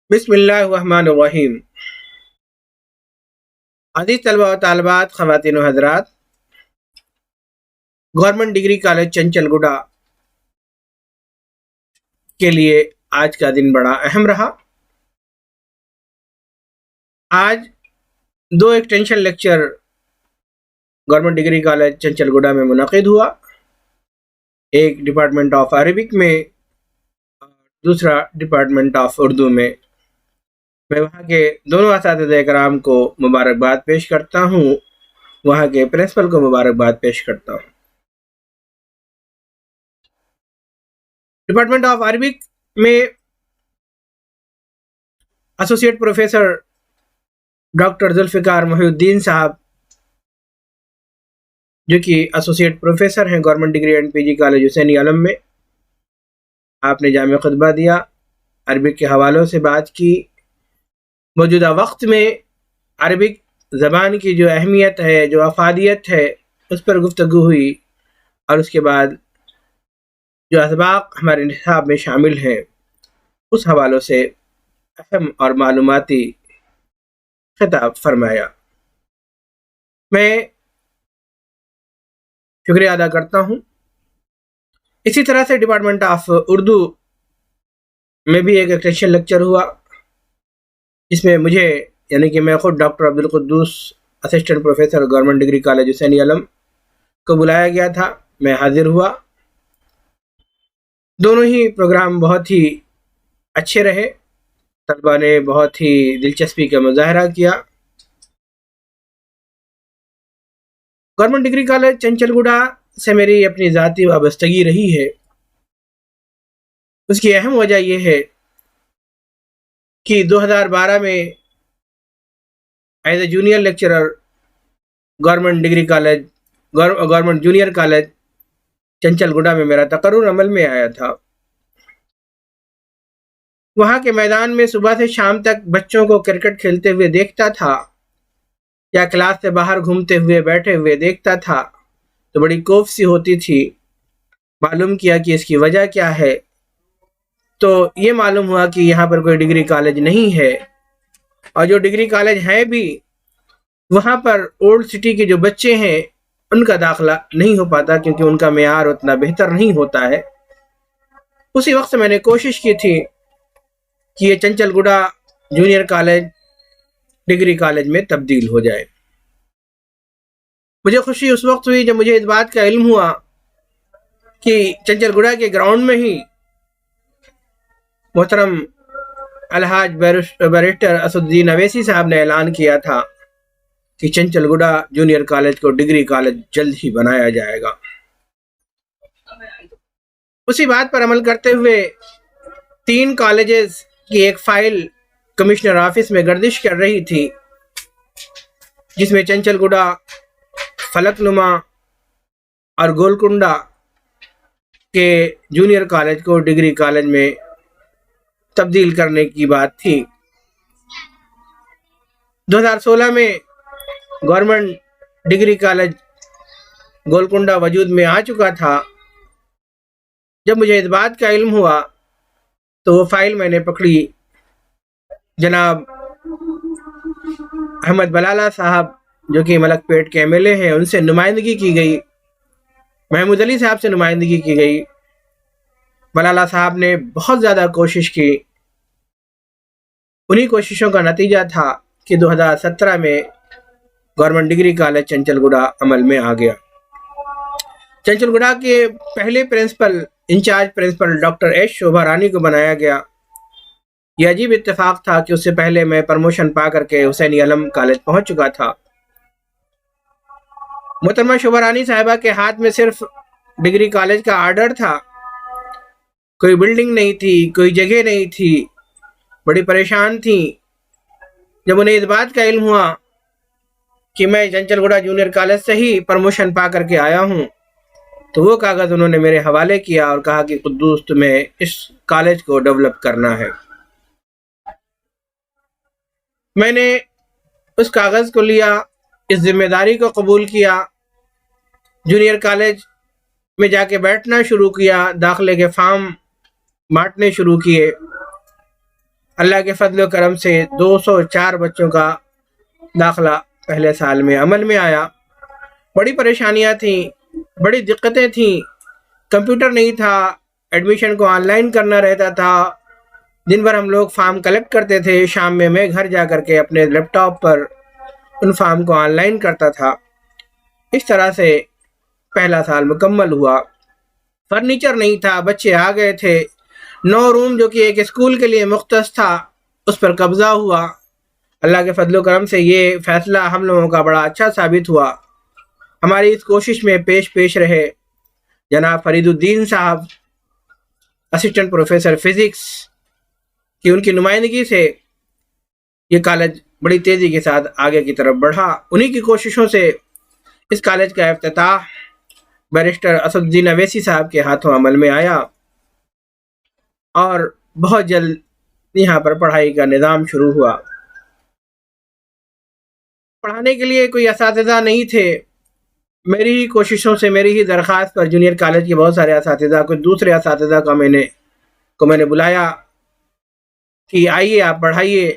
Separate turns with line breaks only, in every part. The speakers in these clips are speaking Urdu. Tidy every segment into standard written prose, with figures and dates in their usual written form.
بسم اللہ الرحمن الرحیم۔ عزیز طلبہ و طالبات، خواتین و حضرات، گورنمنٹ ڈگری کالج چنچل گڈا کے لیے آج کا دن بڑا اہم رہا۔ آج دو extension lecture government degree college چنچل گڈا میں منعقد ہوا، ایک ڈپارٹمنٹ آف عربک میں، دوسرا ڈپارٹمنٹ آف اردو میں۔ میں وہاں کے دونوں اساتذہ کرام کو مبارکباد پیش کرتا ہوں، وہاں کے پرنسپل کو مبارکباد پیش کرتا ہوں۔ ڈپارٹمنٹ آف عربک میں ایسوسیٹ پروفیسر ڈاکٹر ذوالفقار محی الدین صاحب، جو کہ ایسوسیٹ پروفیسر ہیں government degree and P G college Hussaini Alam میں، آپ نے جامع خطبہ دیا، عربک کے حوالوں سے بات کی۔ موجودہ وقت میں عربک زبان کی جو اہمیت ہے، جو افادیت ہے، اس پر گفتگو ہوئی، اور اس کے بعد جو اسباق ہمارے نصاب میں شامل ہیں اس حوالوں سے اہم اور معلوماتی خطاب فرمایا۔ میں شکریہ ادا کرتا ہوں۔ اسی طرح سے ڈپارٹمنٹ آف اردو میں بھی ایک ایکسٹینشن لیکچر ہوا، جس میں مجھے یعنی کہ میں خود doctor Abdul Quddus assistant professor government degree college Hussaini Alam کو بلایا گیا تھا، میں حاضر ہوا۔ دونوں ہی پروگرام بہت ہی اچھے رہے، طلبہ نے بہت ہی دلچسپی کا مظاہرہ کیا۔ گورنمنٹ ڈگری کالج چنچل گڈا سے میری اپنی ذاتی وابستگی رہی ہے۔ اس کی اہم وجہ یہ ہے کہ 2012 میں as a junior lecturer government degree college government junior college چنچل گڈا میں میرا تقرر عمل میں آیا تھا۔ وہاں کے میدان میں صبح سے شام تک بچوں کو کرکٹ کھیلتے ہوئے دیکھتا تھا، یا کلاس سے باہر گھومتے ہوئے بیٹھے ہوئے دیکھتا تھا، تو بڑی کوف سی ہوتی تھی۔ معلوم کیا کہ اس کی وجہ کیا ہے، تو یہ معلوم ہوا کہ یہاں پر کوئی ڈگری کالج نہیں ہے، اور جو ڈگری کالج ہے بھی وہاں پر اولڈ سٹی کے جو بچے ہیں ان کا داخلہ نہیں ہو پاتا، کیونکہ ان کا معیار اتنا بہتر نہیں ہوتا ہے۔ اسی وقت میں نے کوشش کی تھی کہ یہ چنچل گڈا جونیئر کالج ڈگری کالج میں تبدیل ہو جائے۔ مجھے خوشی اس وقت ہوئی جب مجھے اس بات کا علم ہوا کہ چنچل گڈا کے گراؤنڈ میں ہی محترم الحاج بیرسٹر اسد الدین اویسی صاحب نے اعلان کیا تھا کہ چنچل گڈا جونیئر کالج کو ڈگری کالج جلد ہی بنایا جائے گا۔ اسی بات پر عمل کرتے ہوئے 3 کالجز کی ایک فائل کمشنر آفس میں گردش کر رہی تھی، جس میں چنچل گڈا، فلک نما اور گولکنڈا کے جونیئر کالج کو ڈگری کالج میں تبدیل کرنے کی بات تھی۔ 2016 میں گورنمنٹ ڈگری کالج گولکنڈا وجود میں آ چکا تھا۔ جب مجھے اس بات کا علم ہوا تو وہ فائل میں نے پکڑی، جناب احمد بلالہ صاحب جو کہ ملک پیٹ کے MLA ہیں، ان سے نمائندگی کی گئی، محمود علی صاحب سے نمائندگی کی گئی۔ بلالہ صاحب نے بہت زیادہ کوشش کی، انہی کوششوں کا نتیجہ تھا کہ 2017 میں گورنمنٹ ڈگری کالج چنچل گڈا عمل میں آ گیا۔ چنچل گڈا کے پہلے principal incharge principal doctor S Shobha Rani کو بنایا گیا۔ یہ عجیب اتفاق تھا کہ اس سے پہلے میں پرموشن پا کر کے حسین عالم کالج پہنچ چکا تھا۔ محترمہ شوبھا رانی صاحبہ کے ہاتھ میں صرف ڈگری کالج کا آرڈر تھا، کوئی بلڈنگ نہیں تھی، کوئی جگہ نہیں تھی، بڑی پریشان تھی۔ جب انہیں اس بات کا علم ہوا کہ میں چنچل گڈا جونیئر کالج سے ہی پرموشن پا کر کے آیا ہوں، تو وہ کاغذ انہوں نے میرے حوالے کیا اور کہا کہ قدوس تمہیں اس کالج کو ڈیولپ کرنا ہے۔ میں نے اس کاغذ کو لیا، اس ذمہ داری کو قبول کیا، جونیئر کالج میں جا کے بیٹھنا شروع کیا، داخلے کے فارم بانٹنے شروع کیے، اللہ کے فضل و کرم سے 204 بچوں کا داخلہ پہلے سال میں عمل میں آیا۔ بڑی پریشانیاں تھیں، بڑی دقتیں تھیں، کمپیوٹر نہیں تھا، ایڈمیشن کو آن لائن کرنا رہتا تھا، دن بھر ہم لوگ فارم کلیکٹ کرتے تھے، شام میں گھر جا کر کے اپنے لیپ ٹاپ پر ان فارم کو آن لائن کرتا تھا۔ اس طرح سے پہلا سال مکمل ہوا۔ فرنیچر نہیں تھا، بچے آ گئے تھے، 9 روم جو کہ ایک اسکول کے لیے مختص تھا اس پر قبضہ ہوا۔ اللہ کے فضل و کرم سے یہ فیصلہ ہم لوگوں کا بڑا اچھا ثابت ہوا۔ ہماری اس کوشش میں پیش رہے جناب فرید الدین صاحب، اسسٹنٹ پروفیسر فزکس، کہ ان کی نمائندگی سے یہ کالج بڑی تیزی کے ساتھ آگے کی طرف بڑھا۔ انہی کی کوششوں سے اس کالج کا افتتاح بیرسٹر اسد الدین اویسی صاحب کے ہاتھوں عمل میں آیا اور بہت جلد یہاں پر پڑھائی کا نظام شروع ہوا۔ پڑھانے کے لیے کوئی اساتذہ نہیں تھے۔ میری ہی کوششوں سے، میری ہی درخواست پر جونیئر کالج کے بہت سارے اساتذہ، کچھ دوسرے اساتذہ کو میں نے بلایا کہ آئیے آپ پڑھائیے،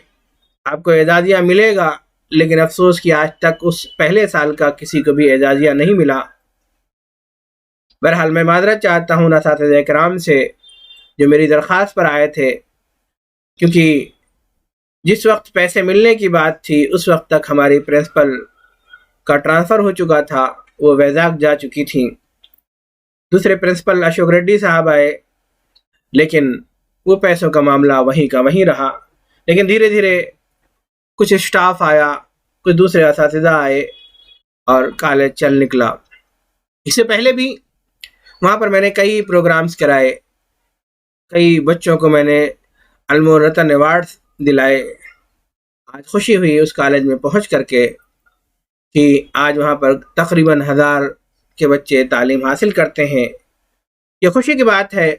آپ کو اعزازیہ ملے گا، لیکن افسوس کہ آج تک اس پہلے سال کا کسی کو بھی اعزازیہ نہیں ملا۔ بہرحال میں معذرت چاہتا ہوں اساتذہ کرام سے جو میری درخواست پر آئے تھے، کیونکہ جس وقت پیسے ملنے کی بات تھی اس وقت تک ہماری پرنسپل کا ٹرانسفر ہو چکا تھا، وہ ویزاگ جا چکی تھیں۔ دوسرے پرنسپل اشوک ریڈی صاحب آئے، لیکن وہ پیسوں کا معاملہ وہیں کا وہیں رہا۔ لیکن دھیرے دھیرے کچھ اسٹاف آیا، کچھ دوسرے اساتذہ آئے اور کالج چل نکلا۔ اس سے پہلے بھی وہاں پر میں نے کئی پروگرامز کرائے، کئی بچوں کو میں نے علم و رتن ایوارڈز دلائے۔ آج خوشی ہوئی اس کالج میں پہنچ کر کے کہ آج وہاں پر تقریباً 1000 کے بچے تعلیم حاصل کرتے ہیں۔ یہ خوشی کی بات ہے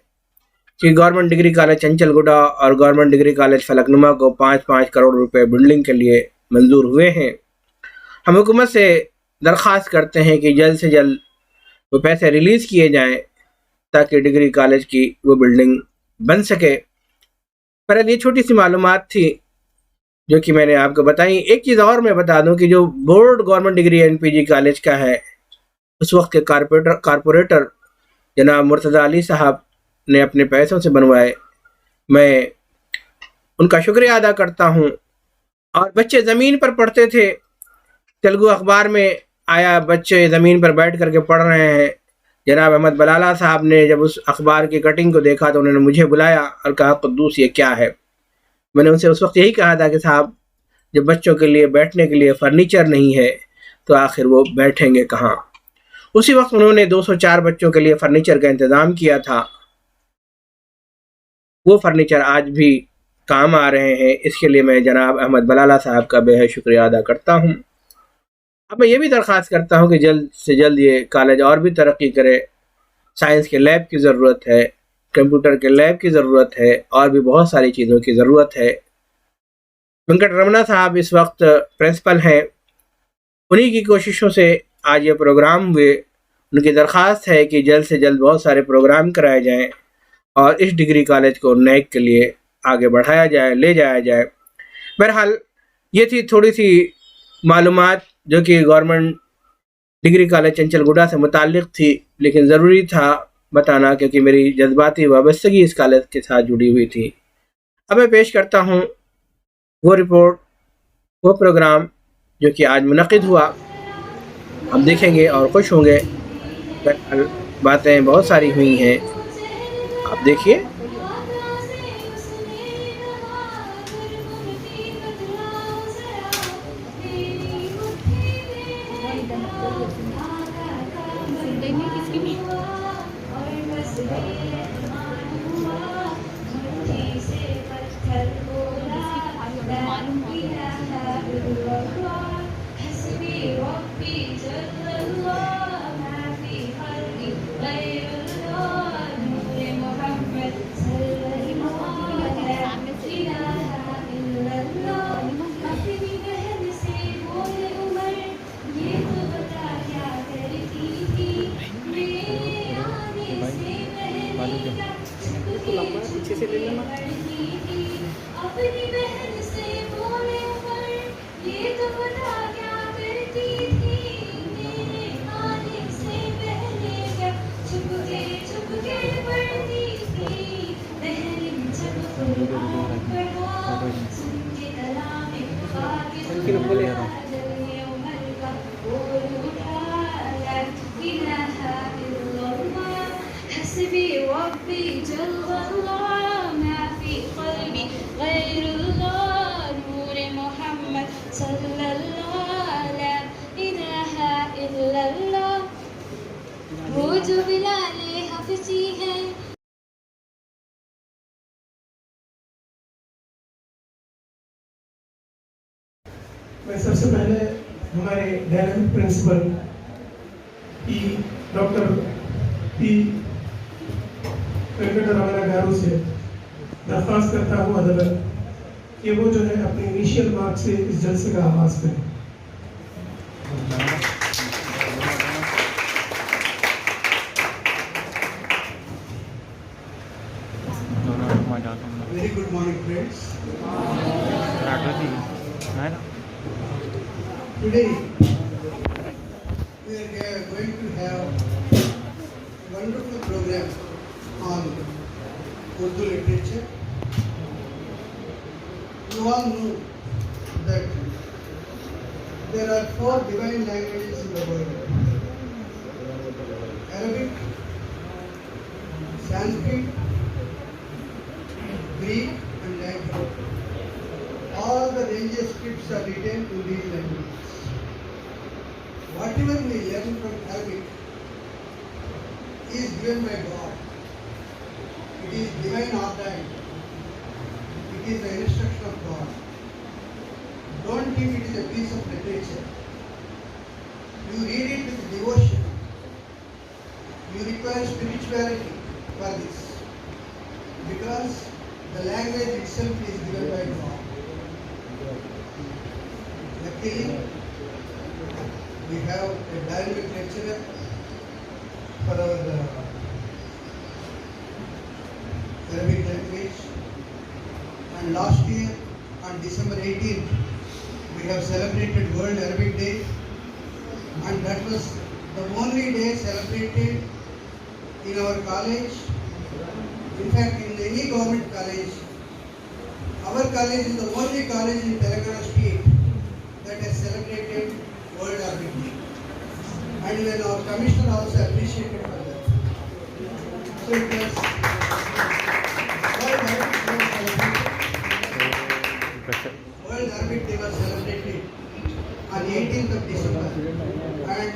کہ گورنمنٹ ڈگری کالج چنچل گڈا اور گورنمنٹ ڈگری کالج فلک نما کو 5-5 کروڑ روپے بلڈنگ کے لیے منظور ہوئے ہیں۔ ہم حکومت سے درخواست کرتے ہیں کہ جلد سے جلد وہ پیسے ریلیز کیے جائیں تاکہ ڈگری کالج کی وہ بلڈنگ بن سکے۔ پر یہ چھوٹی سی معلومات تھی جو کہ میں نے آپ کو بتائی۔ ایک چیز اور میں بتا دوں کہ جو board government degree NPG college کا ہے، اس وقت کے کارپوریٹر جناب مرتضی علی صاحب نے اپنے پیسوں سے بنوائے۔ میں ان کا شکریہ ادا کرتا ہوں۔ اور بچے زمین پر پڑھتے تھے، تیلگو اخبار میں آیا بچے زمین پر بیٹھ کر کے پڑھ رہے ہیں۔ جناب احمد بلالہ صاحب نے جب اس اخبار کی کٹنگ کو دیکھا تو انہوں نے مجھے بلایا اور کہا قدوس یہ کیا ہے؟ میں نے ان سے اس وقت یہی کہا تھا کہ صاحب جب بچوں کے لیے بیٹھنے کے لیے فرنیچر نہیں ہے تو آخر وہ بیٹھیں گے کہاں؟ اسی وقت انہوں نے 204 بچوں کے لیے فرنیچر کا انتظام کیا تھا۔ وہ فرنیچر آج بھی کام آ رہے ہیں، اس کے لیے میں جناب احمد بلالہ صاحب کا بے حد شکریہ ادا کرتا ہوں۔ اب میں یہ بھی درخواست کرتا ہوں کہ جلد سے جلد یہ کالج اور بھی ترقی کرے۔ سائنس کے لیب کی ضرورت ہے، کمپیوٹر کے لیب کی ضرورت ہے، اور بھی بہت ساری چیزوں کی ضرورت ہے۔ وینکٹ رمنا صاحب اس وقت پرنسپل ہیں، انہی کی کوششوں سے آج یہ پروگرام ہوئے۔ ان کی درخواست ہے کہ جلد سے جلد بہت سارے پروگرام کرائے جائیں اور اس ڈگری کالج کو نیک کے لیے آگے بڑھایا جائے، لے جایا جائے۔ بہرحال یہ تھی تھوڑی سی معلومات جو کہ گورنمنٹ ڈگری کالج چنچل گڈا سے متعلق تھی، لیکن ضروری تھا بتانا کیونکہ میری جذباتی وابستگی اس کالج کے ساتھ جڑی ہوئی تھی۔ اب میں پیش کرتا ہوں وہ رپورٹ، وہ پروگرام جو کہ آج منعقد ہوا۔ ہم دیکھیں گے اور خوش ہوں گے۔ باتیں بہت ساری ہوئی ہیں، آپ دیکھیے۔
اپنی بہن سے بولے پر یہ تو بتا کیا کرتی تھی میرے آنے سے پہلے کیا چھپ کے پڑھتی تھی بہن جب قرآن پڑھا سن کے کلام پاک سنا جلنے عمر کا بول اٹھا لا الہ الا اللہ حسبی ربی جل اللہ ما فی قلبی غیر اللہ نور محمد صلی اللہ لا الہ الا اللہ وہ جو بلال حفصی ہے.
میں سب سے پہلے ہمارے ڈائنامک پرنسپل ڈاکٹر پی وینکٹ رمنا گارو سے درخواست کرتا ہوں عدالت کہ وہ جو ہے اپنے انیشیل مارک سے اس جلسے کا آغاز کریں.
Very good morning, friends. Today we are going to have a wonderful program on Urdu literature. You all know that there are 4 divine languages in the world: Arabic, Sanskrit, Greek and Latin. All the religious scripts are written in these languages. Whatever we learn from Arabic is given by God. It is divine ordained. It is the instruction of God. Don't think it is a piece of literature. You read it with devotion. You require spirituality for this, because the language itself is given by God. Luckily, we have a dynamic lecturer for our Arabic language. And last year, on December 18th, we have celebrated World Arabic Day, and that was the only day celebrated in our college. In fact, in any government college, our college is the only college in Telangana state that has celebrated World Arabic Day. And even our commissioner also appreciated for that. So it was World Arabic Day was celebrated on 18th of December. And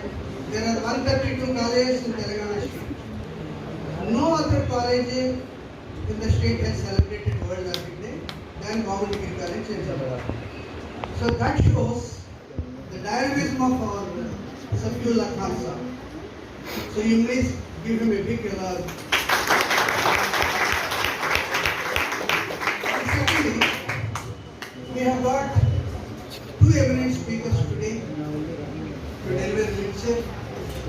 there are 132 colleges in Telangana state. No other college in the state has celebrated World Arabic Day than Government Degree College in Jammu. So that shows the dynamism of our Safiullah Khan sir. So you please give him a big applause. Secondly, we have got 2 eminent speakers today to deliver a lecture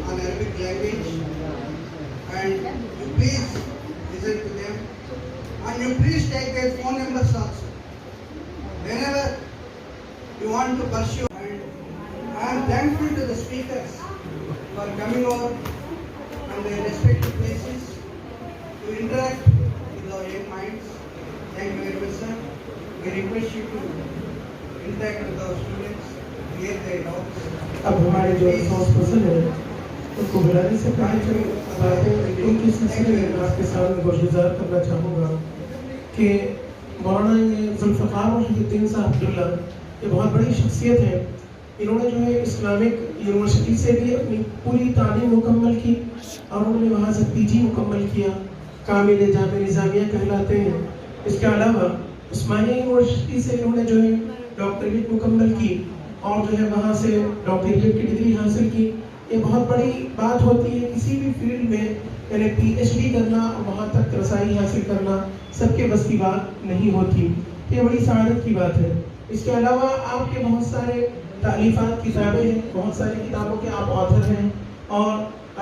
on Arabic language, and you please listen to them, and you please take their phone numbers also whenever you want to pursue. And I am thankful to the speakers for coming over from their respective places to interact with our young minds. Thank you very much, sir. We request you to interact with our students, clear their doubts.
اب ہمارے جو ریسورس پرسن ہیں ان کو بلانے سے پہلے ان کے سلسلے میں آپ کے سامنے گزار کرنا چاہوں گا کہ مولانا ذوالفقار وحید الدین صاحب عبداللہ یہ بہت بڑی شخصیت ہے. انہوں نے جو ہے اسلامک یونیورسٹی سے بھی اپنی پوری تعلیم مکمل کی اور انہوں نے وہاں سے پی جی مکمل کیا. کامل جامع نظامیہ کہلاتے ہیں. اس کے علاوہ عثمانیہ یونیورسٹی سے انہوں نے جو ہے ڈاکٹریٹ مکمل کی اور جو ہے وہاں سے ڈاکٹریٹ کی ڈگری حاصل کی. یہ بہت بڑی بات ہوتی ہے کسی بھی فیلڈ میں، یعنی پی ایچ ڈی کرنا اور وہاں تک رسائی حاصل کرنا سب کے بس کی بات نہیں ہوتی. یہ بڑی سعادت کی بات ہے. اس کے علاوہ آپ کے بہت سارے تالیفات کتابیں ہیں، بہت ساری کتابوں کے آپ آتھر ہیں اور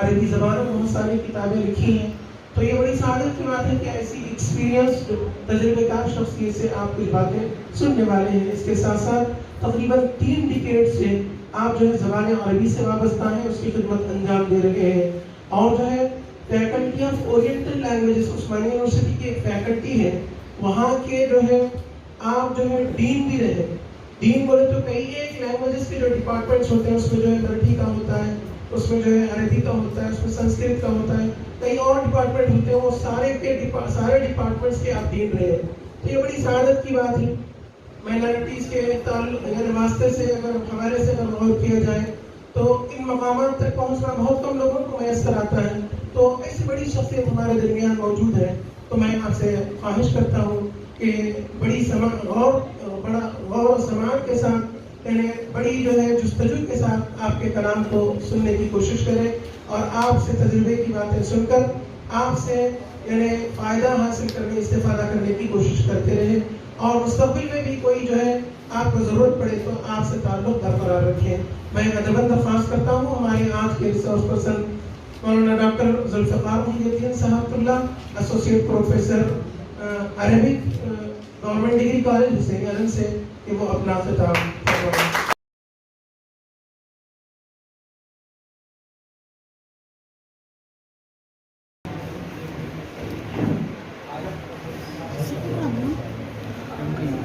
عربی زبان میں بہت ساری کتابیں لکھی ہیں. تو یہ بڑی سعادت کی بات ہے کہ ایسی ایکسپیرینس تجربے کار شخصیت سے آپ کچھ باتیں سننے والے ہیں. اس کے ساتھ ساتھ تقریباً 3 ڈیکیڈ سے آپ جو ہے زبان عربی سے وابستہ ہیں, اس کی خدمت انجام دے رہے ہیں. اور جو ہے faculty of oriental languages Osmania university کی ایک فیکلٹی ہے, وہاں کے جو ہے آپ جو ہے ڈین بھی رہے. ڈین بولے تو کئی ایک لینگویجز کے جو ڈپارٹمنٹس ہوتے ہیں, اس میں جو ہے مرٹھی کا ہوتا ہے, اس میں جو ہے عربی کا ہوتا ہے, اس میں سنسکرت کا ہوتا ہے, کئی اور ڈپارٹمنٹ ہوتے ہیں, وہ سارے ڈپارٹمنٹس کے آپ ڈین رہے. تو یہ بڑی سعادت کی بات ہے. مائنارٹیز کے تعلق یعنی واسطے سے اگر حوالے سے اگر غور کیا جائے تو ان مقامات تک پہنچنا بہت کم لوگوں کو میسر آتا ہے. تو ایسی بڑی شخصیت ہمارے درمیان موجود ہے. تو میں آپ سے خواہش کرتا ہوں کہ بڑا غور و سماعت کے ساتھ یعنی بڑی جو ہے جستجو کے ساتھ آپ کے کلام کو سننے کی کوشش کریں, اور آپ سے تجربے کی باتیں سن کر آپ سے یعنی فائدہ حاصل کرنے, استفادہ کرنے کی کوشش کرتے رہیں, اور مستقبل میں بھی کوئی جو ہے آپ کو ضرورت پڑے تو آپ سے تعلق برقرار رکھیں. میں ادباً درخواست کرتا ہوں ہمارے آج کے resource person Maulana doctor Zulfiqar محی الدین صاحب اللہ, associate professor Arabic, government degree college Hussaini Alam سے, کہ وہ اپنا خطاب فرمائیں.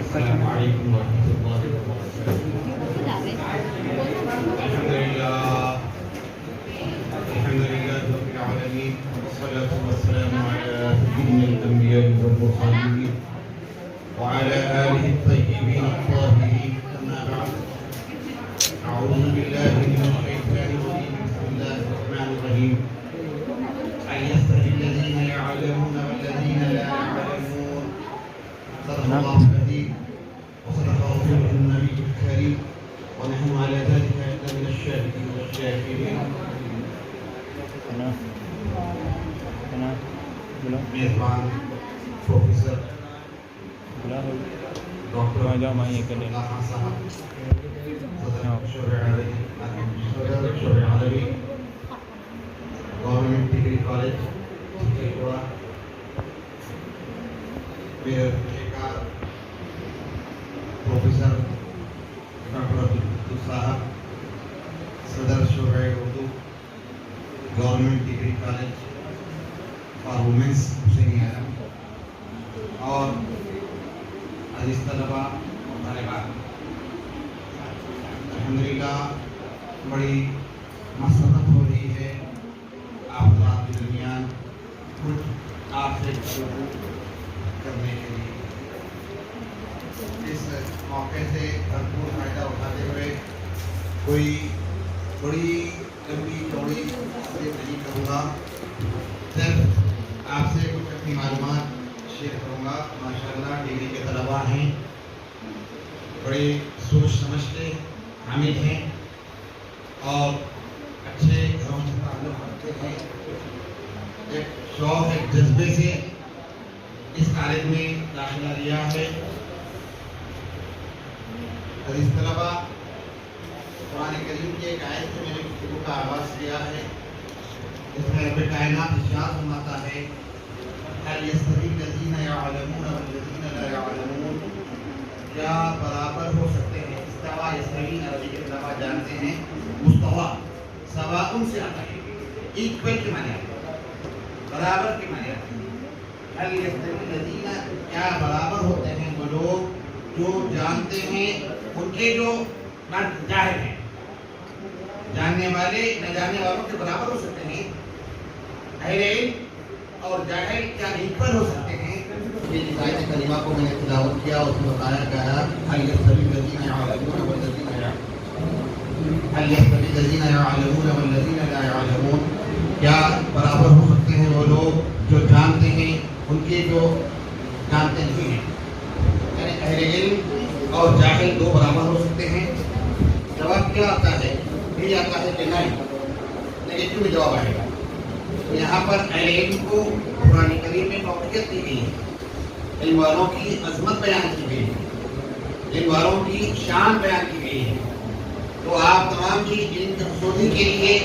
السلام علیکم ورحمۃ اللہ وبرکاتہ. الحمد للہ رب العالمین, والصلاة والسلام علی سید الانبیاء والمرسلین وعلی آلہ الطیبین الطاہرین. اما بعد, اعوذ باللہ من الشیطان الرجیم, بسم اللہ الرحمن الرحیم. هل يستوي الذین يعلمون والذین لا يعلمون. صدق اللہ العظیم وصدق رسوله النبي الكريم, ونحن على ذلك من الشاهدين والشاكرين. میزبان پروفیسر ڈاکٹر اللہ خان صاحب, صدر شعبہ عربی گورنمنٹ ڈگری کالج چکیپورہ, میرے ٹھیکار پروفیسر ڈاکٹر عبدالقدوس صاحب, صدر شعبہ Urdu government degree college for womens Hussaini Alam, اور عزیز طلباء اور طالبات, الحمدللہ بڑی مسرت ہو رہی ہے آپ حضرات کے درمیان کچھ آپ سے گفتگو کرنے کے لیے. اس موقع سے بھرپور فائدہ اٹھاتے ہوئے کوئی بڑی لمبی چوڑی سے نہیں کروں گا, صرف آپ سے کچھ اپنی معلومات شیئر کروں گا. ماشاءاللہ ڈگری کے طلباء ہیں, بڑے سوچ سمجھ کے حامل ہیں, اور اچھے گھروں سے تعلق رکھتے ہیں. ایک شوق, ایک جذبے سے اس کالج میں داخلہ لیا ہے. عزیز طلباء, قرآن کریم کی ایک آیت سے میں نے گفتگو کا آغاز کیا ہے, اس میں رب کائنات ارشاد فرماتا ہے, هل يستوي الذين يعلمون والذين لا يعلمون. کیا برابر ہو سکتے ہیں؟ استوا یستوی عربی کے طلباء جانتے ہیں, مستوا سواء سے آتا ہے, ایکول کے معنی آتا ہے, برابر کے معنی آتا ہے. هل يستوي الذين, کیا برابر ہوتے ہیں وہ لوگ جو جانتے ہیں, ان کے جو جاہل ہیں. جاننے والے نہ جاننے والوں کے برابر ہو سکتے ہیں. اہل علم اور جاہل کیا ایکول ہو سکتے ہیں؟ یہ آیت کریمہ کو میں نے تلاوت کیا, اس میں بتایا گیا هل يستوي الذين يعلمون والذين لا يعلمون. هل يستوي الذين يعلمون والذين لا يعلمون. کیا برابر ہو سکتے ہیں وہ لوگ جو جانتے ہیں, ان کے جو جانتے نہیں ہیں. یعنی اہل علم اور جاہل دو برابر ہو سکتے ہیں. جواب کیا آتا ہے؟ یہ آتا ہے کہ نہیں, نیگیٹو میں جواب آئے گا. تو یہاں پر اہل علم کو قرآن کریم میں موقعیت دی گئی ہے, علم والوں کی عظمت بیان کی گئی ہے, علم والوں کی شان بیان کی گئی ہے. تو آپ تمام کی علم کی حصولی کے لیے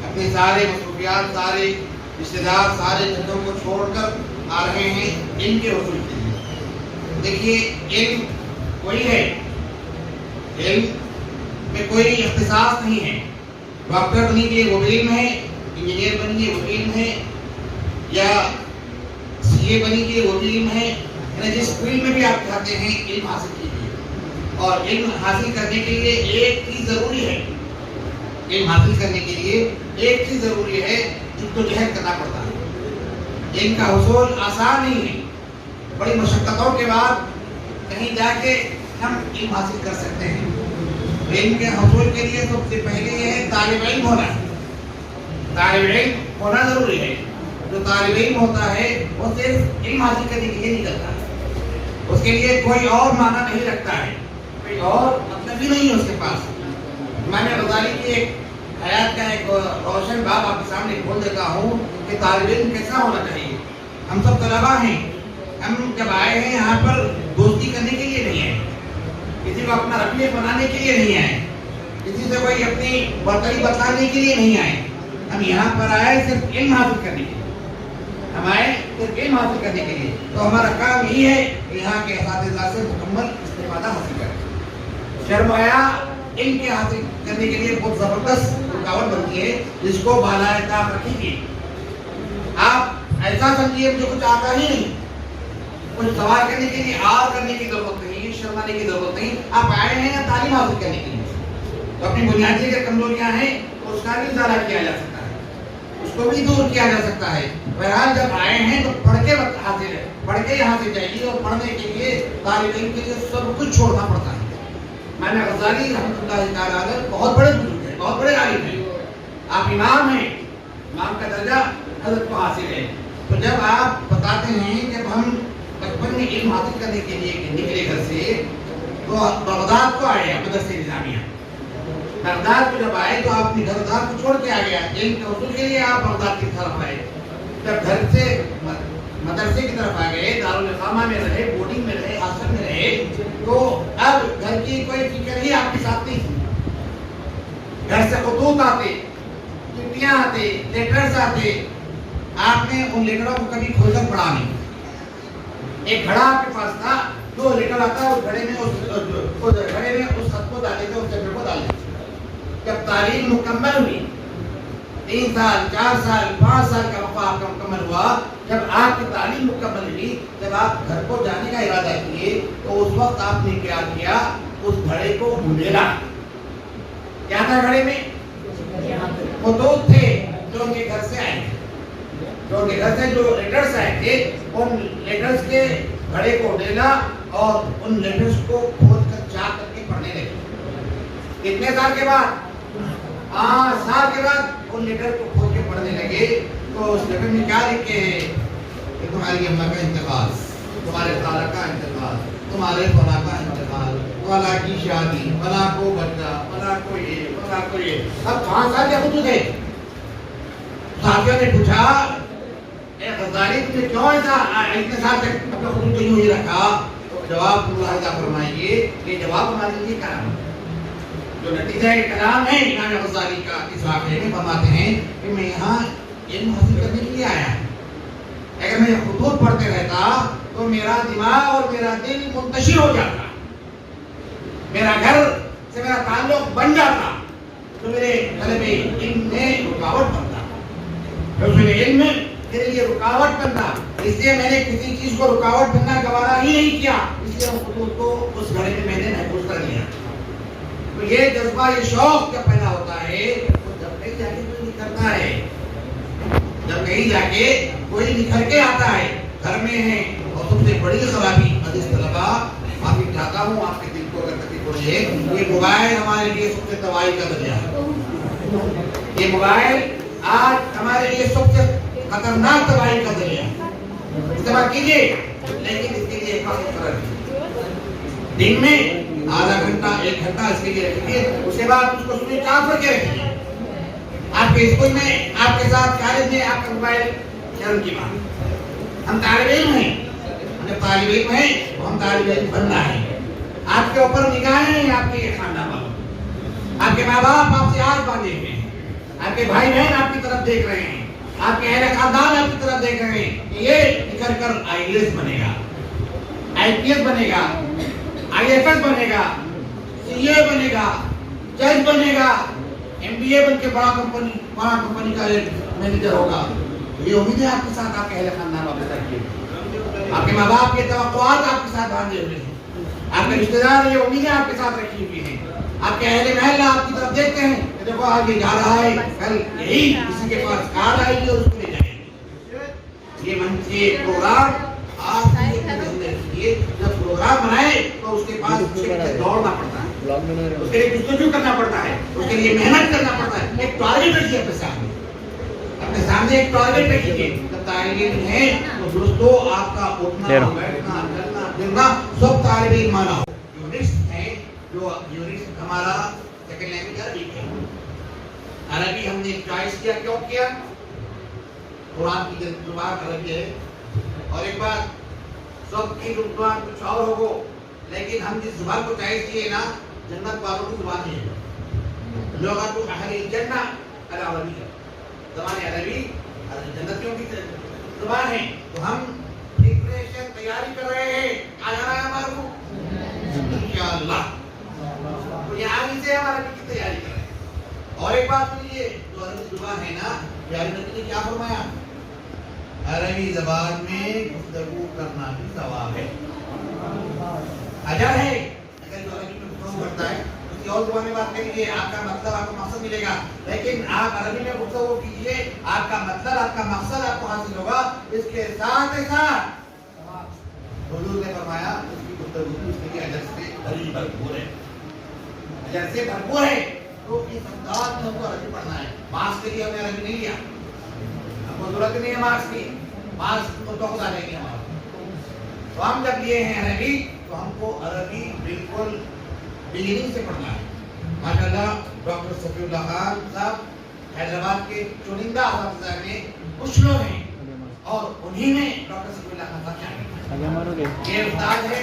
اپنے سارے مصروفیات, سارے رشتے دار سارے چیزوں کو چھوڑ کر آ رہے ہیں علم کے حصول کے لیے. دیکھیے علم وہی ہے، علم میں کوئی اختصاص نہیں ہے. ڈاکٹر بنیں گے وہ علم ہے، انجینئر بنیں گے وہ علم ہے، یا سی اے بنیں گے وہ علم ہے. یعنی جس فیلڈ میں بھی آپ چاہتے ہیں علم حاصل کیجیے. اور علم حاصل کرنے کے لیے ایک چیز ضروری ہے، علم حاصل کرنے کے لیے ایک چیز ضروری ہے، جدوجہد کرنا پڑتا ہے. علم کا حصول آسان نہیں ہے، بڑی مشقتوں کے بعد کہیں جا کے ہم علم حاصل کر سکتے ہیں. علم کے حصول کے لیے سب سے پہلے یہ ہے طالب علم ہونا. طالب علم ہونا ضروری ہے. جو طالب علم ہوتا ہے وہ صرف علم حاصل کرنے کے لیے نکلتا ہے، اس کے لیے کوئی اور معنی نہیں رکھتا ہے، کوئی اور مطلب ہی نہیں ہے اس کے پاس. امام غزالی کی ایک حیات کا ایک روشن باب آپ کے سامنے کھول دیتا ہوں کہ طالب علم کیسا ہونا چاہیے. ہم سب طلبا ہیں، ہم جب آئے ہیں یہاں پر دوستی کرنے کے لیے نہیں آئے، کسی کو اپنا رفیق بنانے کے لیے نہیں آئے، کسی سے کوئی اپنی برتری بتانے کے لیے نہیں آئے. ہم یہاں پر آئے صرف علم حاصل کرنے کے لیے. ہم آئے صرف علم حاصل کرنے کے لیے. تو ہمارا کام یہی ہے کہ یہاں کے اساتذہ سے مکمل استفادہ حاصل کریں. شرم حیا علم کے حاصل کرنے کے لیے بہت زبردست رکاوٹ بنتی ہے، جس کو بالائے طاق رکھیے. آپ ایسا سمجھیے مجھے کچھ آتا ہی نہیں، کچھ سوال کرنے کے لیے آر کرنے کی ضرورت نہیں، شرمانے کی ضرورت نہیں. آپ آئے ہیں تعلیم حاصل کرنے کے لیے. تو اپنی بنیادی اگر کمزوریاں ہیں تو اس کا بھی ازالہ کیا جا سکتا ہے، اس کو بھی دور کیا جا سکتا ہے. بہرحال جب آئے ہیں تو پڑھ کے حاصل ہے، پڑھ کے یہاں سے جائیے. اور پڑھنے کے لیے طالب علم کے لیے سب کچھ چھوڑنا پڑتا ہے. امام غزالی رحمۃ اللہ تعالیٰ علیہ بہت بڑے بزرگ ہیں، بہت بڑے عالم ہیں. آپ امام ہیں، امام کا درجہ حضرت کو حاصل ہے. تو جب آپ بتاتے ہیں جب ہم بچپن میں علم حاصل کرنے کے لیے نکلے گھر سے تو بغداد کو آئے مدرسہ نظامیہ. بغداد کو جب آئے تو آپ اپنے گھر دار کو چھوڑ کے آ گیا، علم کے حصول کے لیے آپ بغداد کی طرف آئے. جب گھر سے مدرسے کی طرف آ گئے، دارالاقامہ میں رہے، بورڈنگ میں رہے، ہاسٹل میں رہے، تو اب گھر کی کوئی فکر ہی آپ کے ساتھ نہیں. گھر سے خطوط آتے، چٹھیاں آتے، لیٹرز آتے. آپ نے ان لیٹروں کو کبھی کھول کر پڑھا نہیں. ایک گھڑا آپ کے پاس تھا، جو لیٹر آتا اس گھڑے میں اس خط کو ڈالے تھے، اس چٹر کو ڈالے تھے. جب تعلیم مکمل ہوئی، 3 سال 4 سال 5 سال کا وقفہ آپ کا مکمل ہوا، جب آپ کی تعلیم مکمل ہوئی، جب آپ گھر کو جانے کا ارادہ کیے تو اس وقت آپ نے کیا کیا؟ اس گھڑے کو ڈھونڈا. کیا تھا گھڑے میں؟ خطوط تھے جو ان کے گھر سے آئے تھے، جو ان کے گھر سے جو لیٹرز آئے تھے، ان لیٹرز کے گھڑے کو ڈھونڈا اور ان لیٹرز کو کھول کر جا کر کے پڑھنے لگے. کتنے سال کے بعد؟ 8 سال کے بعد ان لیٹر کو کھول کے پڑھنے لگے. تو اس لیٹر میں کیا لکھے ہیں کہ تمہاری اماں کا انتقال، تمہارے خالہ کا انتقال، تمہارے فلاں کا انتقال، فلاں کی شادی، فلاں کو بچہ، فلاں کو یہ، فلاں کو یہ. اب 5 سال کے خطوط ہے. صحابیوں نے پوچھا اے غزالی تم نے کیوں ایسا اتنے سال تک اپنا خطوط کیوں ہی رکھا؟ تو جواب ملاحظہ فرمائیے کہ جواب ہمارے لیے کلام ہے. جو نتیجہ کلام ہے امام غزالی کا اس واقعے میں فرماتے ہیں کہ میں یہاں علم حاصل کرنے کے لیے آیا ہوں. اگر میں خطوط پڑھتے رہتا تو میرا دماغ اور میرا دل منتشر ہو جاتا، میرا گھر سے میرا تعلق بن جاتا، تو میرے طلب علم میں رکاوٹ بنتا، میرے علم میں میرے لیے رکاوٹ بنتا. اس لیے میں نے کسی چیز کو رکاوٹ بننا گوارا ہی نہیں کیا، اس لیے ان خطوط کو اس گھڑے میں میں نے محفوظ کر لیا. تو یہ جذبہ، یہ شوق جب پیدا ہوتا ہے تو جب کہیں جا کے کوئی نکھرتا ہے، جب کہیں جا کے کوئی نکھر کے آتا ہے. گھر میں ہے. اور سب سے بڑی خرابی عزیز طلباء، معافی چاہتا ہوں آپ کے دل کو اگر تکلیف پہنچے، یہ موبائل ہمارے لیے سب سے تباہی کا ذریعہ ہے. یہ موبائل آج ہمارے لیے سب سے خطرناک تباہی کا ذریعہ ہے. استعمال کیجیے، لیکن اس کے لیے ایک وقت قرار دیجیے. دن میں آدھا گھنٹہ 1 گھنٹہ اس کے لیے رکھیے، اس کے بعد اس کو سوئچ آف کر کے رکھیے. آپ کے اسکول میں، آپ کے ساتھ کالج میں آپ کا موبائل شرم کی بات. ہم طالب علم ہیں، ہم جب طالب علم ہیں تو ہم طالب علم بننا ہے. آپ کے اوپر نگاہیں ہیں، آپ کے خاندان والوں، آپ کے ماں باپ آپ سے آنکھ باندھے ہوئے ہیں، آپ کے بھائی بہن آپ کی طرف دیکھ رہے ہیں. آپ کے اہل خاندان آپ کی طرف دیکھ رہے ہیں کہ یہ نکل کر IAS بنے گا, IPS بنے گا, IFS بنے گا, CA بنے گا, جج بنے گا, MBA بن کے بڑا کمپنی کا مینیجر ہوگا. یہ امید ہے آپ کے ساتھ آپ کے اہل خاندان واپس رکھیے, آپ کے ماں باپ کے توقعات آپ کے ساتھ باندھے ہوئے ہیں, آپ کے رشتے دار یہ امیدیں آپ کے ساتھ رکھی ہوئی ہیں, آپ کے اہل محلہ آپ کی طرف دیکھتے ہیں کہ دیکھو آج یہ جا رہا ہے, کل یہی کسی کے پاس کار آئے گی اور اس کو لے جائے گی. یہ منچ یہ پروگرام آپ جب پروگرام بنائے تو اس کے پاس دوڑنا پڑتا ہے, اس کے لیے جستجو کرنا پڑتا ہے, اس کے لیے محنت کرنا پڑتا ہے. ایک ٹارگیٹ رکھیے اپنے سامنے ایک ٹارگیٹ رکھیے. جب طالب علم ہے تو دوستو آپ کا اٹھنا بیٹھنا چلنا پھرنا سب طالب علمانہ ہو. یونٹس ہیں جو یونٹس ہمارا سیکنڈ لینگویج عربی ہے. عربی ہم نے چوائس کیا, کیوں کیا؟ قرآن کی زبان عربی ہے. اور ایک بات, سب کی زبان کچھ اور ہوگو, لیکن ہم جس زبان کو چوائس کیے نا جنت والوں کی زبان ہے. لغت اہل الجنہ العربی ہے, زبان عربی جنتیوں کی زبان ہے. تو ہم پریپریشن تیاری کر رہے ہیں, آ جا رہا ہے ہمارے کو انشاءاللہ. تو یہاں سے ہم عربی کی تیاری کر رہے ہیں. اور ایک بات سنیے, جو عربی زبان ہے نا, پیارے نبی نے کیا فرمایا؟ عربی زبان میں گفتگو کرنا بھی ثواب ہے, اجر ہے. اگر جو عربی میں گفتگو کرتا ہے کسی اور زبان میں بات کریے, آپ کا مطلب آپ کو مقصد ملے گا, لیکن آپ عربی میں گفتگو کیجیے, آپ کا مطلب آپ کا مقصد آپ کو حاصل ہوگا. اس کے ساتھ حضور نے فرمایا اس کی گفتگو اس کے اجر سے بھرپور ہے, اجر سے بھرپور ہے. تو اس انداز میں ہم کو عربی پڑھنا ہے. مارکس کے لیے ہم نے عربی نہیں لیا, ہم کو ضرورت نہیں ہے مارکس کی, مارکس کو تو خدا دیں گے ہمارا. تو ہم جب لیے ہیں عربی تو ہم کو عربی بالکل بگننگ سے پڑھنا ہے. ماشاءاللہ ڈاکٹر صفی اللہ خان صاحب حیدرآباد کے چنندہ اساتذہ میں کچھ لوگ ہیں, اور انہی میں ڈاکٹر صفی اللہ خان صاحب شامل ہیں. یہ استاد ہے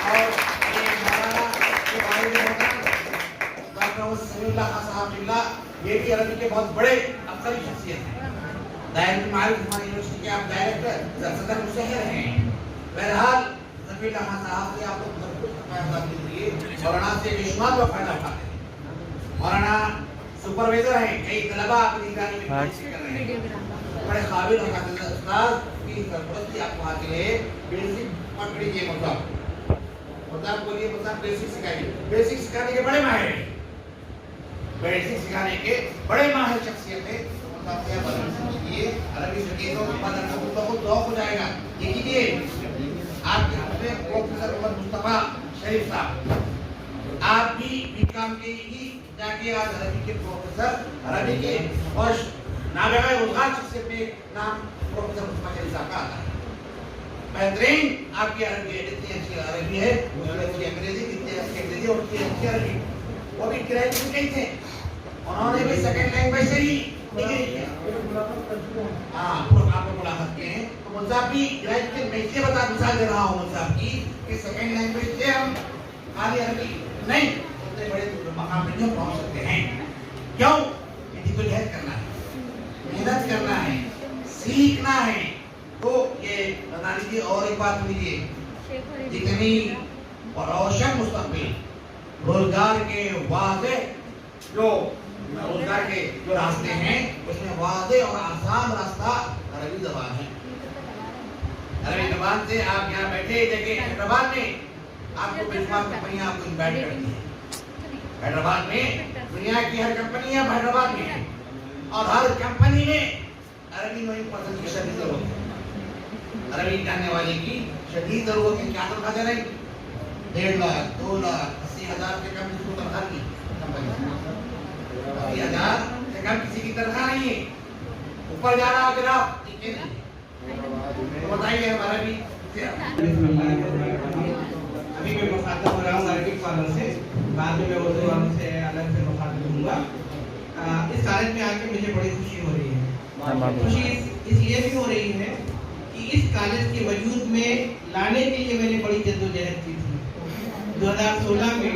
اور یہ مولانا کے والد محترم ڈاکٹر صفی اللہ خان صاحب, یہ بھی عربی کے بہت بڑے افسری شخصیت ہیں. دائرۃ المعارف عثمانیہ یونیورسٹی کے آپ ڈائریکٹر صدر مشہر ہیں. بہرحال صفی اللہ خان صاحب سے آپ لوگ بھرپور فائدہ لیجیے. مولانا سے بے شمار لوگ فائدہ اٹھاتے ہیں. مولانا سپروائزر ہیں, کئی طلباء اپنی نگرانی میں کر رہے ہیں. بڑے قابل اور قابل استاد کی سرپرستی آپ کو حاصل ہے. بیسک پکڑ لیجیے, مطلب بولیے, مطلب بیسک سکھائیے. بیسک سکھانے کے بڑے ماہر ہیں, بیسک سکھانے کے بڑے ماہر شخصیت ہے. عربی سیکھیے تو بہت ذوق ہو جائے گا. یہ کیجیے, آپ کے ہاتھ میں پروفیسر محمد مصطفیٰ شریف صاحب, آپ بھی کام کے ہی جا کے آج عربی کے پروفیسر, عربی کے اور نابغہ الغات شخصیت میں نام پروفیسر مصطفیٰ شریف صاحب کا آتا ہے. بہترین آپ کی عربی ہے, جتنی اچھی عربی ہے اتنی انگریزی, جتنی اچھی انگریزی اور اتنی اچھی عربی. وہ بھی کرائے میں کہیں تھے, انہوں نے بھی سیکنڈ لینگویج سے ہی ڈگری کیا. ہاں, آپ کو ملاقات کیے ہیں. تو مصعب بھی گریجویشن میں سے بتا مثال دے رہا ہوں مصعب کی کہ سیکنڈ لینگویج سے ہم خالی عربی نہیں, اتنے بڑے مقام پہ نہیں پہنچ سکتے ہیں. کیوں؟ جدوجہد کرنا ہے, محنت کرنا ہے, سیکھنا ہے. تو یہ بتا لیجیے. اور ایک بات لیجیے, جتنی روشن مستقبل, روزگار کے واضح جو روزگار کے جو راستے ہیں اس میں واضح اور آسان راستہ عربی زبان ہے. عربی زبان سے آپ یہاں بیٹھے دیکھیں, حیدرآباد میں آپ کو بے شمار کمپنیاں آپ کو انوائٹ کرتی ہیں. حیدرآباد میں دنیا کی ہر کمپنی اب حیدرآباد میں ہے, اور ہر کمپنی میں عربی نوئی پرسنٹ کی شدید ضرورت ہے. عربی جاننے والے کی شدید ضرورت ہے. کیا تنخواہ دے رہے ہیں؟ 1.5 لاکھ 2 لاکھ 80,000 سے کم جس کو تنخواہ کی کمپنی 80,000 سے کم کسی کی تنخواہ نہیں ہے. اوپر جا رہا ہے جناب, ٹھیک ہے. تو بتائیے ہمارا بھی
ابھی میں مخاطب ہو رہا ہوں عربک والوں سے, بعد میں اردو والوں سے الگ سے مخاطب ہوں گا. اس کالج میں آ کے مجھے بڑی خوشی ہو رہی ہے. خوشی اس لیے بھی ہو رہی ہے کہ اس کالج کے وجود میں لانے کے لیے میں نے بڑی جدوجہد کی تھی. 2016 میں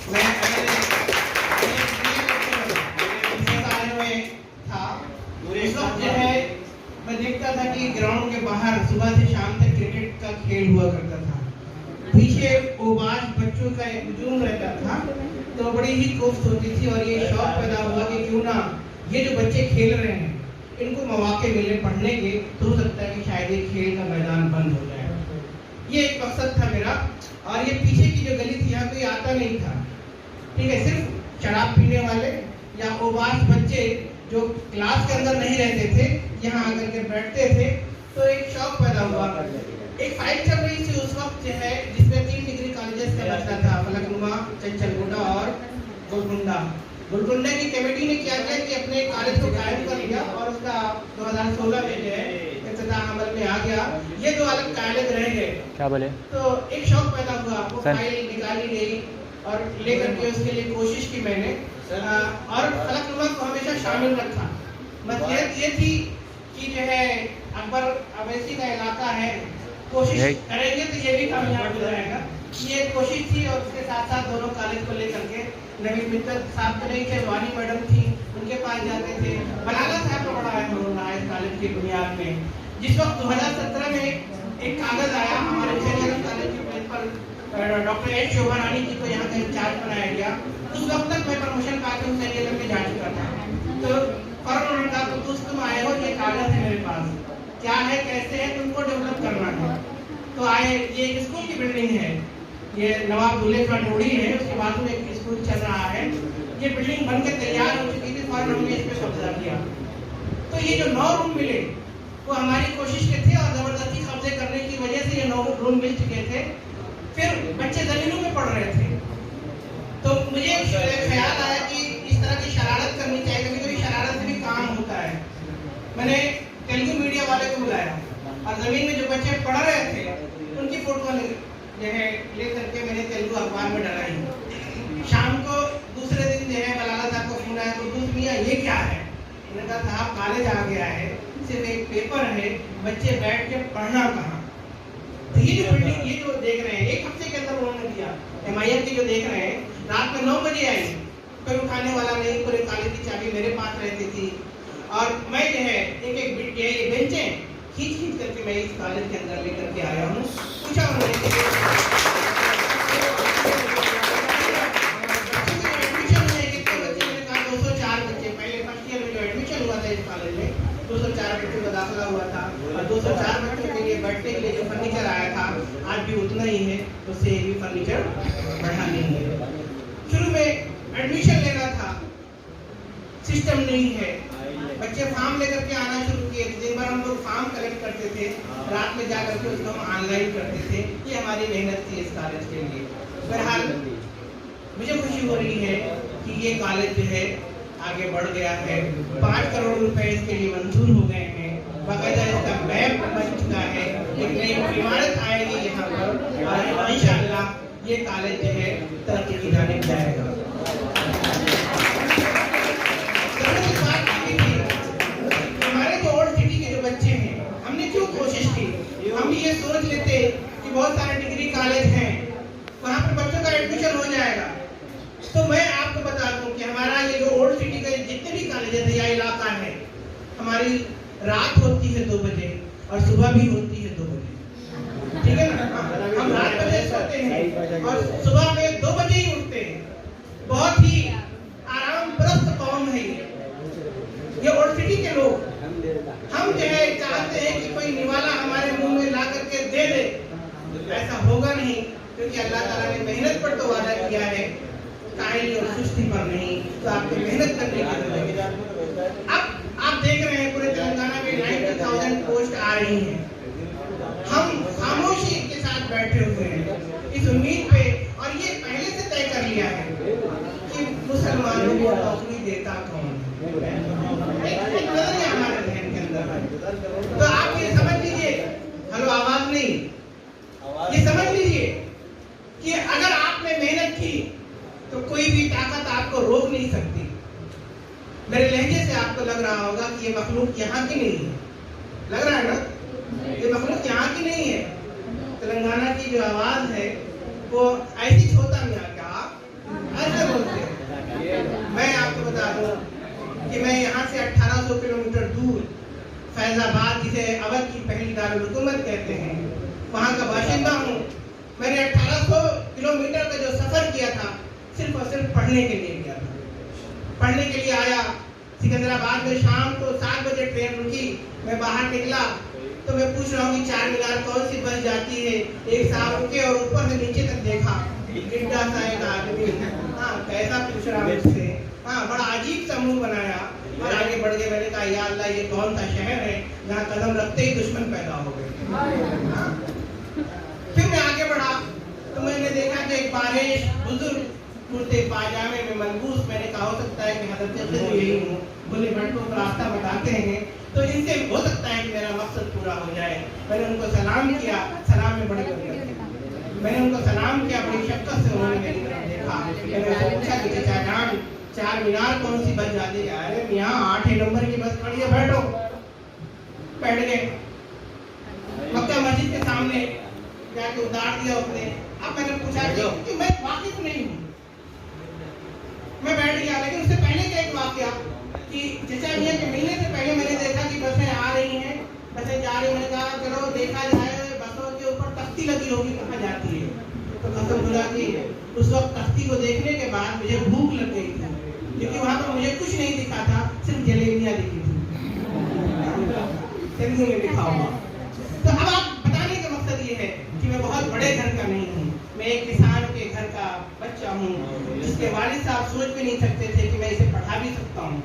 میں تھا, پورے اس وقت جو ہے میں دیکھتا تھا کہ گراؤنڈ کے باہر صبح سے شام تک کرکٹ کا کھیل ہوا کرتا تھا. پیچھے اوباش بچوں کا ایک ہجوم رہتا تھا تو بڑی ہی کوفت ہوتی تھی اور یہ شوق پیدا ہوا کہ کیوں نہ یہ جو بچے کھیل رہے ہیں ان کو مواقع ملے پڑھنے کے تو ہو سکتا ہے کہ شاید یہ کھیل کا میدان بند ہو جائے. یہ ایک مقصد تھا میرا. اور یہ پیچھے کی جو گلی تھی یہاں کوئی آتا نہیں تھا, ٹھیک ہے, صرف شراب پینے والے یا اوباش بچے جو کلاس کے اندر نہیں رہتے تھے یہاں آ کر کے بیٹھتے تھے. تو ایک شوق پیدا ہوا. ایک فائٹ چل رہی تھی اس وقت جو ہے جس میں 3 ڈگری کالجز کا مسئلہ تھا, فلک نما, چنچل گوڈا اور گولکنڈا. گولکنڈا کی کمیٹی نے کیا کیا کہ اپنے کالج کو قائم کر لیا اور اس کا 2016 میں جو ہے افتتاح عمل میں آ گیا. یہ 2 الگ کالج رہ گئے. کیا بولے تو ایک شوق پیدا ہوا, وہ فائل نکالی گئی اور لے کر کے اس کے لیے کوشش کی میں نے اور فلک نما کو ہمیشہ شامل رکھا. مطلب یہ تھی کہ جو ہے اکبر اویسی کا علاقہ ہے, کوشش کریں گے تو یہ بھی کامیاب ہو جائے گا. یہ کوشش تھی اور اس کے ساتھ ساتھ دونوں کالج کو لے کر کے نوید متل صاحب تو نہیں تھے, وانی میڈم تھی, ان کے پاس جاتے تھے. ملالا صاحب کا بڑا اہم رول رہا ہے اس کالج کی بنیاد میں. جس وقت 2017 میں ایک کاغذ آیا ہمارے کالج کے پرنسپل ڈاکٹر ایچ شوبھا رانی جی کو یہاں کا انچارج بنایا گیا, اس وقت تک میں پرموشن پا کے ان میں جا چکا تھا. تو فوراً انہوں نے کہا تو دوست تم آئے ہو, یہ کاغذ ہے میرے پاس, کیا ہے کیسے ہے تم کو ڈیولپ کرنا ہے. تو آئے, یہ ایک اسکول کی بلڈنگ ہے, یہ نواب دولے کا ڈوڑی ہے, اس کے بعد میں ایک اسکول چل رہا ہے. یہ بلڈنگ بن کے تیار ہو چکی تھی, فوراً ہم نے اس پہ قبضہ کیا. تو یہ جو 9 روم ملے وہ ہماری کوشش کے تھے اور زبردستی قبضے کرنے کی وجہ سے یہ 9 روم مل چکے تھے. پھر بچے زمینوں میں پڑھ رہے تھے تو مجھے خیال آیا کہ اس طرح کی شرارت کرنی چاہیے, کبھی کبھی شرارت سے بھی کام ہوتا ہے. میں نے تیلگو میڈیا والے کو بلایا اور زمین میں جو بچے پڑھ رہے تھے ان کی فوٹو جو ہے لے کر کے میں نے تیلگو اخبار میں ڈالا. شام کو دوسرے دن جو ہے ملالا صاحب کو فون آیا تو دوست میاں یہ کیا ہے. میں نے کہا صاحب کالج آ گیا ہے, صرف ایک پیپر ہے, بچے بیٹھ کے پڑھنا کہاں. تو یہ جو بلڈنگ یہ جو دیکھ رہے ہیں 1 ہفتے کے اندر انہوں نے دیا. MIM کی جو دیکھ رہے ہیں رات میں 9 بجے آئی, کوئی اٹھانے والا نہیں, پورے کالج کی چابی میرے پاس رہتی تھی اور میں جو ہے ایک بینچیں کھینچ کر کے میں اس کالج کے اندر لے کر کے آیا ہوں. پوچھا انہوں نے ایڈمیشن ہے کتنے بچے, میں نے کہا 204 بچے. پہلے فرسٹ ایئر میں جو ایڈمیشن ہوا تھا اس کالج میں 204 بچوں کا داخلہ ہوا تھا اور 204 بچوں کے لیے بیٹھنے کے لیے جو فرنیچر آیا تھا آج بھی اتنا ہی ہے, اس سے بھی فرنیچر بڑھا نہیں ہے. شروع میں ایڈمیشن لینا تھا, سسٹم نہیں ہے, بچے فارم لے کر کے آنا شروع کیے. دن بھر ہم لوگ فارم کلیکٹ کرتے تھے, رات میں جا کر کے اس کو ہم آن لائن کرتے تھے. یہ ہماری محنت تھی اس کالج کے لیے. بہرحال مجھے خوشی ہو رہی ہے کہ یہ کالج جو ہے آگے بڑھ گیا ہے. 5 کروڑ روپے اس کے لیے منظور ہو گئے ہیں, باقاعدہ اس کا میپ بن چکا ہے, ایک نئی عمارت آئے گی یہاں پر اور انشاءاللہ یہ کالج جو ہے ترقی کی جانب جائے گا. ہمارے جو اولڈ سٹی کے جو بچے ہیں ہم نے کیوں کوشش کی, ہم یہ سوچ لیتے کہ بہت سارے ڈگری کالج ہیں وہاں پر بچوں کا ایڈمیشن ہو جائے گا. تو میں آپ کو بتا دوں کہ ہمارا یہ جو اولڈ سٹی کا جتنے بھی کالجز ہے یا علاقہ ہے, ہماری رات ہوتی ہے 2 بجے اور صبح بھی ہوتی ہے 2 بجے, ٹھیک ہے نا. ہم رات بجے سوتے ہیں اور صبح میں 2 بجے ہی اٹھتے ہیں. بہت ہی آرام پرست قوم ہے یہ اولڈ سٹی کے لوگ. ہم جو ہے چاہتے ہیں کہ کوئی نوالا ہمارے منہ میں لا کر کے دے دے, ایسا ہوگا نہیں, کیونکہ اللہ تعالیٰ نے محنت پر تو وعدہ کیا ہے, کاہلی اور سستی پر نہیں. تو آپ کو محنت کرنے کی ضرورت ہے. اب آپ دیکھ رہے ہیں پورے تلنگانہ میں 90,000 پوسٹ آ رہی ہیں. ہم خاموشی کے ساتھ بیٹھے ہوئے ہیں اس امید پہ, اور یہ پہلے سے طے کر لیا ہے کہ مسلمانوں کو نوکری دیتا کون ہے. ایک نظریہ ہمارے ذہن کے اندر ہے. تو آپ یہ سمجھ لیجیے, ہلو آواز نہیں, یہ سمجھ لیجیے کہ اگر آپ نے محنت کی تو کوئی بھی طاقت آپ کو روک نہیں سکتی. میرے لہجے سے آپ کو لگ رہا ہوگا کہ یہ مخلوق یہاں کی نہیں ہے, لگ رہا ہے نا, یہ مخلوق یہاں کی نہیں ہے. تلنگانہ کی جو آواز ہے وہ ایسی چھوٹا میاں کا ایسے بولتے ہیں. میں آپ کو بتا دوں کہ میں یہاں سے 1800 کلومیٹر دور فیض آباد جسے اودھ کی پہلی دارالحکومت کہتے ہیں وہاں کا باشندہ ہوں. میں نے 1800 کلومیٹر کا جو سفر کیا تھا صرف اور صرف پڑھنے کے لیے کیا تھا. پڑھنے کے لیے آیا سکندرآباد میں شام کو 7 بجے ٹرین رکی. میں باہر نکلا تو میں پوچھ رہا ہوں کہ چار مینار کون سی بس جاتی ہے. ایک صاحب رکے اور اوپر سے نیچے تک دیکھا. گڈا سا ایک آدمی کیسا پوچھ رہا مجھ سے. بڑا عجیب سا منہ بنایا اور آگے بڑھ کے میں نے کہا یا اللہ یہ کون سا شہر ہے جہاں قدم رکھتے ہی دشمن پیدا ہو گئے. پھر میں آگے بڑھا تو میں نے دیکھا کہ ایک بارش بزرگ کرتے پاجامے میں ملبوس. میں نے کہا ہو سکتا ہے کہ حضرت خضر یہی ہوں. بھولے بھٹوں کو راستہ بتاتے ہیں تو ان سے ہو سکتا ہے کہ میرا مقصد پورا ہو جائے. میں نے ان کو سلام کیا. سلام میں بڑی برکت تھی. میں نے ان کو سلام کیا. بڑی شفقت سے انہوں نے میری طرف دیکھا. میں نے ان سے پوچھا کہ چچا جان چار مینار کون سی بس جاتی ہے. ارے میاں 8 نمبر کی بس کھڑی ہے بیٹھو. بیٹھ گئے. مکہ مسجد کے سامنے جا کے اتار دیا اس نے. اب میں نے پوچھا کہ میں واقف نہیں ہوں. میں بیٹھ گیا. لیکن اس سے پہلے کیا ایک واقعہ کہ چچا میاں کے ملنے سے پہلے میں نے دیکھا کہ بسیں آ رہی ہیں بسیں جا رہی ہیں. میں نے کہا چلو دیکھا جائے بسوں کے اوپر تختی لگی ہوگی کہاں جاتی ہے. تو قسم خدا کی اس وقت تختی کو دیکھنے کے بعد مجھے بھوک لگ گئی تھی کیونکہ وہاں پر مجھے کچھ نہیں دکھا تھا صرف جلیبیاں دکھی تھی تلگو میں لکھا ہوا. تو اب آپ بتانے کا مقصد یہ ہے کہ میں بہت بڑے گھر کا نہیں ہوں. میں ایک کسان کے گھر کا بچہ ہوں جس کے والد صاحب سوچ بھی نہیں سکتے تھے کہ میں اسے پڑھا بھی سکتا ہوں.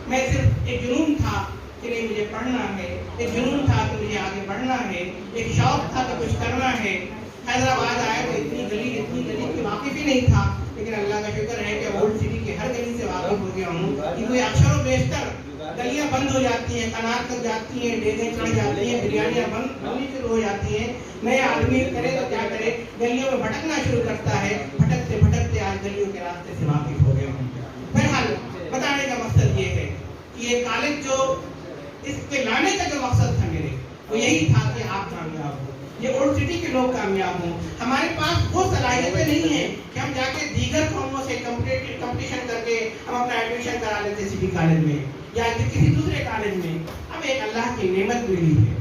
میں صرف ایک جنون تھا کہ نہیں مجھے پڑھنا ہے. ایک جنون تھا کہ مجھے آگے بڑھنا ہے. ایک شوق تھا کہ کچھ کرنا ہے. حیدرآباد آیا تو اتنی گلی کی واقف ہی نہیں تھا. لیکن اللہ کا شکر ہے کہ اولڈ سٹی کے ہر گلی سے واقف ہو گیا ہوں کہ کوئی اکثر و بیشتر گلیاں بند ہو جاتی ہیں. کنار تک جاتی ہیں. ڈیگیں چڑھ جاتی ہیں. بریانیاں بننی شروع ہو جاتی ہیں. نئے آدمی کرے تو کیا کرے گلیوں میں بھٹکنا شروع کرتا ہے. بھٹکتے بھٹکتے آج گلیوں کے راستے سے واقف ہو گیا ہوں. بہرحال بتانے کا مقصد یہ ہے کہ یہ کالج جو اس کے لانے کا جو مقصد تھا میرے وہ یہی تھا کہ آپ کامیاب ہو. یہ اولڈ سٹی کے لوگ کامیاب ہوں. ہمارے پاس وہ صلاحیتیں نہیں ہیں کہ ہم جا کے دیگر قوموں سے کمپٹیشن کر کے ہم اپنا ایڈمیشن کرا لیتے سٹی کالج میں یا کسی دوسرے کالج میں. ہمیں ایک اللہ کی نعمت ملی ہے.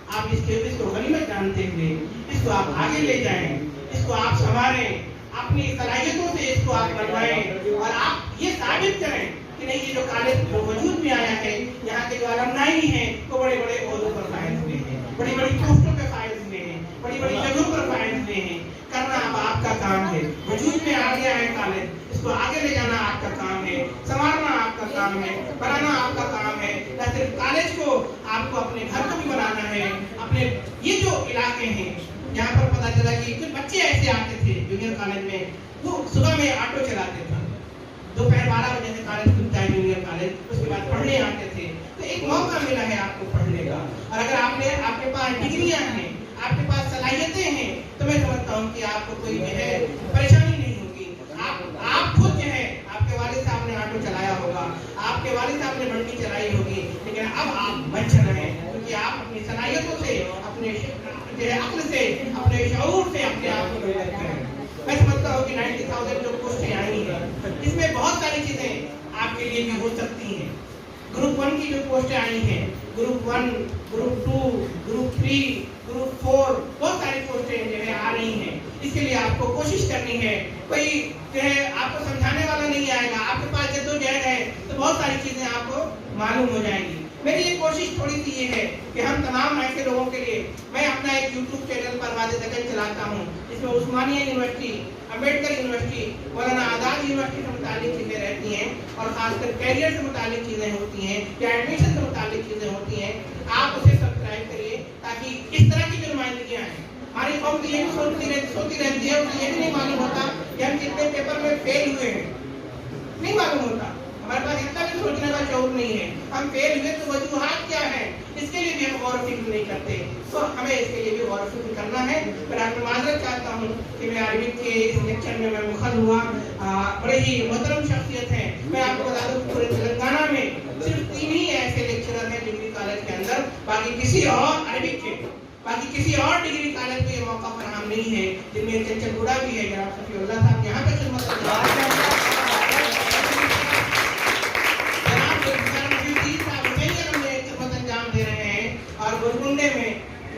آپ اس کو غنیمت جانتے ہوئے اس کو آپ آگے لے جائیں. اس کو آپ سنواریں. اپنی صلاحیتوں سے اس کو آپ بنوائیں اور آپ یہ ثابت کریں کہ نہیں یہ جو کالج جو وجود میں آیا ہے یہاں کے جو المنائی ہیں وہ بڑے بڑے عہدوں پر فائز ہوئے ہیں. بڑی بڑی پوسٹوں پہ فائز ہوئے ہیں. بڑی بڑی جگہوں پر فائز ہوئے ہیں. کرنا اب آپ کا کام ہے. وجود میں آ گیا ہے کالج. اس کو آگے لے جانا آپ کا کام ہے. سنوارنا آپ کا کام ہے. بنانا آپ کا کام ہے. نہ صرف کالج کو آپ کو اپنے گھر کو بھی بنانا ہے. اپنے یہ جو علاقے ہیں یہاں پر پتا چلا کہ کچھ بچے ایسے آتے تھے جونیئر کالج میں وہ صبح میں آٹو چلاتے تھے. دوپہر 12 بجے سے کالج کھلتا ہے جونیئر کالج. اس کے بعد پڑھنے آتے تھے. تو ایک موقع ملا ہے آپ کو پڑھنے کا. اور اگر آپ کے پاس ڈگریاں ہیں آپ کے پاس صلاحیتیں ہیں تو میں سمجھتا ہوں کہ آپ کو کوئی جو ہے پریشانی نہیں ہوگی. آپ خود جو ہے آپ کے والد صاحب نے آٹو چلایا ہوگا. آپ کے والد صاحب نے منڈی چلائی ہوگی. لیکن اب آپ بچ رہے ہیں کیونکہ آپ اپنی صلاحیتوں سے اپنے عقل سے اپنے شعور سے اپنے آپ کو مدد کریں. میں سمجھتا ہوں کہ 90,000 جو پوسٹیں آئی ہیں اس میں بہت ساری چیزیں آپ کے لیے بھی ہو سکتی ہیں. گروپ 1 کی جو پوسٹیں آئی ہیں گروپ 1 گروپ 2 گروپ 3 گروپ 4 بہت ساری پوسٹیں جو ہے آ رہی ہیں. اس کے لیے آپ کو کوشش کرنی ہے. کوئی جو ہے آپ کو سمجھانے والا نہیں آئے گا. آپ کے پاس جدوجہد ہے تو بہت ساری چیزیں آپ کو معلوم ہو جائیں گی. میری یہ کوشش تھوڑی سی یہ ہے کہ ہم تمام ایسے لوگوں کے لیے میں اپنا ایک یوٹیوب چینل پر واد دکن چلاتا ہوں. اس میں عثمانیہ university Ambedkar university Maulana Azad university سے متعلق چیزیں رہتی ہیں اور خاص کر کیریئر سے متعلق چیزیں ہوتی ہیں یا ایڈمیشن سے متعلق چیزیں ہوتی ہیں. آپ اسے سبسکرائب کریے تاکہ اس طرح کی جو نمائندگیاں ہیں ہماری قوم کی یہ بھی سوچتی رہتی ہے. اسے یہ بھی نہیں معلوم ہوتا کہ ہم کتنے پیپر میں فیل ہوئے ہیں. نہیں معلوم ہوتا. ہمارے پاس اتنا بھی سوچنے کا شعور نہیں ہے. ہم فیل ہوئے تو وجوہات کیا ہیں اس کے لیے بھی ہم غور و فکر نہیں کرتے. تو ہمیں اس کے لیے بھی غور و فکر کرنا ہے. میں آپ کو معذرت چاہتا ہوں کہ میں عربک کے اس لیکچر میں مخل ہوا. بڑے ہی محترم شخصیت ہیں. میں آپ کو بتا دوں پورے تلنگانہ میں صرف 3 ہی ایسے لیکچرر ہیں ڈگری کالج کے اندر. باقی کسی اور عربک کے کسی اور ڈگری کالج کو یہ موقع فراہم نہیں ہے جن میں چنچل گوڑا بھی ہے. جناب صفی اللہ صاحب یہاں پہ خدمت